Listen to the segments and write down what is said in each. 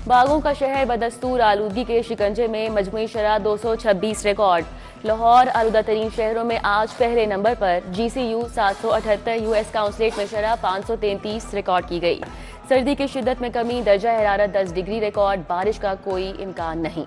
باغوں کا شہر بدستور آلودگی کے شکنجے میں، مجموعی شرح 226 ریکارڈ۔ لاہور آلودہ ترین شہروں میں آج پہلے نمبر پر، G C U 778، U S consulate میں شرح 533 ریکارڈ کی گئی۔ سردی کی شدت میں کمی، درجہ حرارت 10 ڈگری ریکارڈ، بارش کا کوئی امکان نہیں۔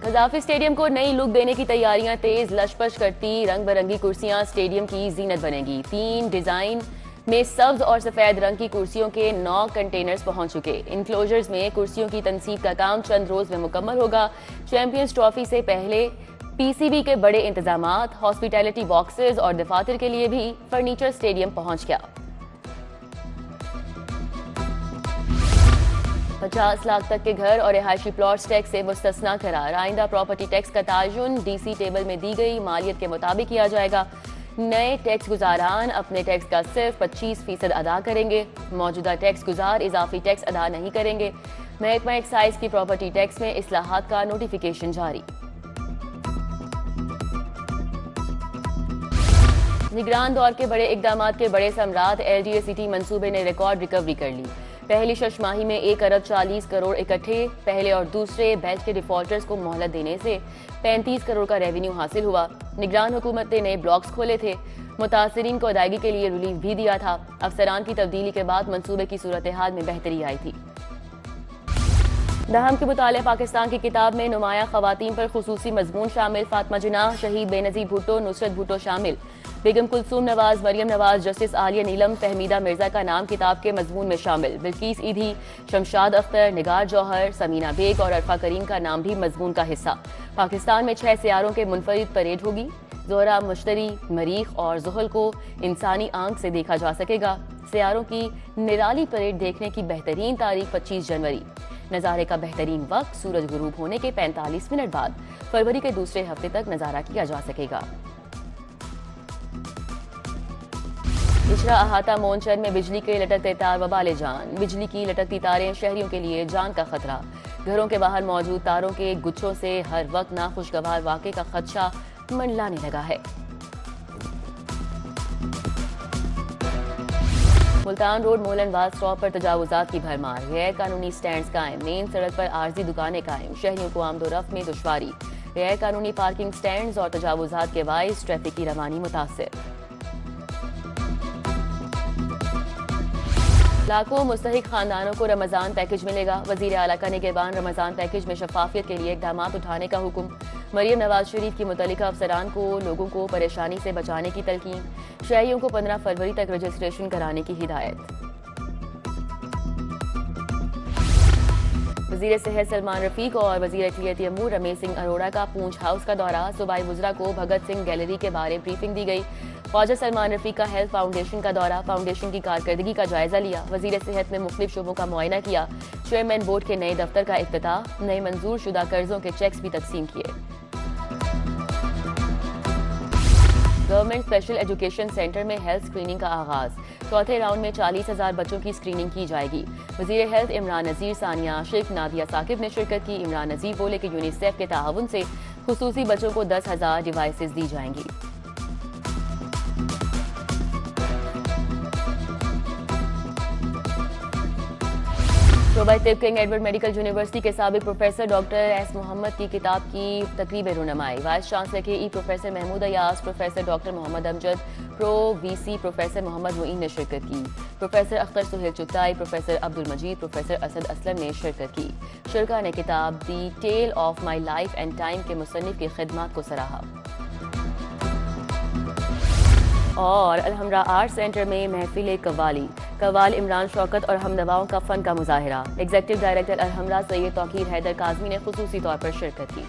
قذافی اسٹیڈیم کو نئی لک دینے کی تیاریاں تیز، لش پش کرتی رنگ برنگی کرسیاں اسٹیڈیم کی زینت بنیں گی۔ 3 ڈیزائن میں سبز اور سفید رنگ کی کرسیوں کے 9 کنٹینرز پہنچ چکے۔ انکلوژرز میں کرسیوں کی تنصیب کا کام چند روز میں مکمل ہوگا۔ چیمپئنز ٹرافی سے پہلے پی سی بی کے بڑے انتظامات، ہاسپٹیلٹی باکسز اور دفاتر کے لیے بھی فرنیچر اسٹیڈیم پہنچ گیا۔ 50 لاکھ تک کے گھر اور رہائشی پلاٹس ٹیکس سے مستثنیٰ قرار۔ آئندہ پراپرٹی ٹیکس کا تعین ڈی سی ٹیبل میں دی گئی مالیت کے مطابق کیا جائے گا۔ نئے ٹیکس گزاران اپنے ٹیکس کا صرف 25% ادا کریں گے۔ موجودہ ٹیکس گزار اضافی ٹیکس ادا نہیں کریں گے۔ محکمہ ایکسائز کی پراپرٹی ٹیکس میں اصلاحات کا نوٹیفیکیشن جاری۔ نگران دور کے بڑے اقدامات کے بڑے ثمرات، ایل ڈی اے سٹی منصوبے نے ریکارڈ ریکوری کر لی۔ پہلی شش ماہی میں 1 ارب 40 کروڑ اکٹھے، پہلے اور دوسرے بیچ کے ڈیفالٹرز کو مہلت دینے سے 35 کروڑ کا ریونیو حاصل ہوا۔ نگران حکومت نے نئے بلاکس کھولے تھے، متاثرین کو ادائیگی کے لیے ریلیف بھی دیا تھا۔ افسران کی تبدیلی کے بعد منصوبے کی صورتحال میں بہتری آئی تھی۔ دہم کے مطالعہ پاکستان کی کتاب میں نمایاں خواتین پر خصوصی مضمون شامل۔ فاطمہ جناح، شہید بے نظیر بھٹو، نصرت بھٹو شامل۔ بیگم کلثوم نواز، مریم نواز، جسٹس عالیہ نیلم، فہمیدہ مرزا کا نام کتاب کے مضمون میں شامل۔ بلقیس ایدھی، شمشاد اختر، نگار جوہر، سمینہ بیگ اور عرفہ کریم کا نام بھی مضمون کا حصہ۔ پاکستان میں 6 سیاروں کے منفرد پریڈ ہوگی۔ زہرہ، مشتری، مریخ اور زحل کو انسانی آنکھ سے دیکھا جا سکے گا۔ سیاروں کی نرالی پریڈ دیکھنے کی بہترین تاریخ 25 جنوری۔ نظارے کا بہترین وقت سورج غروب ہونے کے 45 منٹ بعد فروری کے دوسرے ہفتے تک نظارہ کیا جا سکے گا۔ اچھرا احاطہ مونچر میں بجلی کے لٹکتے تار وبال جان۔ بجلی کی لٹکتی تاریں شہریوں کے لیے جان کا خطرہ۔ گھروں کے باہر موجود تاروں کے گچھوں سے ہر وقت ناخوشگوار واقعے کا خدشہ منڈلانے لگا ہے۔ ملتان روڈ مولن واز اسٹاپ پر تجاوزات کی بھرمار، غیر قانونی سٹینڈز قائم، مین سڑک پر عارضی دکانیں قائم، شہریوں کو آمد و رفت میں دشواری۔ غیر قانونی پارکنگ سٹینڈز اور تجاوزات کے باعث ٹریفک کی روانی متاثر۔ لاکھوں مستحق خاندانوں کو رمضان پیکج ملے گا۔ وزیر اعلیٰ کا نگہبان رمضان پیکج میں شفافیت کے لیے اقدامات اٹھانے کا حکم۔ مریم نواز شریف کی متعلقہ افسران کو لوگوں کو پریشانی سے بچانے کی تلقین۔ شہریوں کو 15 فروری تک رجسٹریشن کرانے کی ہدایت۔ وزیر صحت سلمان رفیق اور وزیر اقلیتی امور رمیش سنگھ اروڑہ کا پونچھ ہاؤس کا دورہ۔ صوبائی وزراء کو بھگت سنگھ گیلری کے بارے بریفنگ دی گئی۔ خواجہ سلمان رفیق کا ہیلتھ فاؤنڈیشن کا دورہ، فاؤنڈیشن کی کارکردگی کا جائزہ لیا۔ وزیر صحت نے مختلف شعبوں کا معائنہ کیا۔ چیئرمین بورڈ کے نئے دفتر کا افتتاح، نئے منظور شدہ قرضوں کے چیکس بھی تقسیم کیے۔ گورنمنٹ اسپیشل ایجوکیشن سینٹر میں ہیلتھ اسکریننگ کا آغاز۔ چوتھے راؤنڈ میں 40,000 بچوں کی اسکریننگ کی جائے گی۔ وزیر ہیلتھ عمران نذیر، ثانیہ شیخ، نادیہ ثاقب نے شرکت کی۔ عمران نذیر بولے کہ یونیسیف کے تعاون سے خصوصی بچوں کو 10,000 ڈیوائسز دی جائیں گی۔ شعبہ طب کنگ ایڈورڈ میڈیکل یونیورسٹی کے سابق پروفیسر ڈاکٹر ایس محمد کی کتاب کی تقریب رونمائی۔ وائس چانسلر کے ای professor Mahmood Ayaz, professor doctor Muhammad Amjad, pro V C professor Muhammad Moin نے شرکت کی۔ Professor Akhtar Sohail Chughtai, professor Abdul Majeed, professor Asad Aslam نے شرکت کی۔ شرکاء نے کتاب the tale of my life and time کے مصنف کی خدمات کو سراہا۔ اور الحمرا آرٹ سینٹر میں محفل قوالی، قوال عمران شوکت اور ہمنواؤں کا فن کا مظاہرہ۔ ایگزیکٹو ڈائریکٹر الحمرا سید توقیر حیدر کاظمی نے خصوصی طور پر شرکت کی۔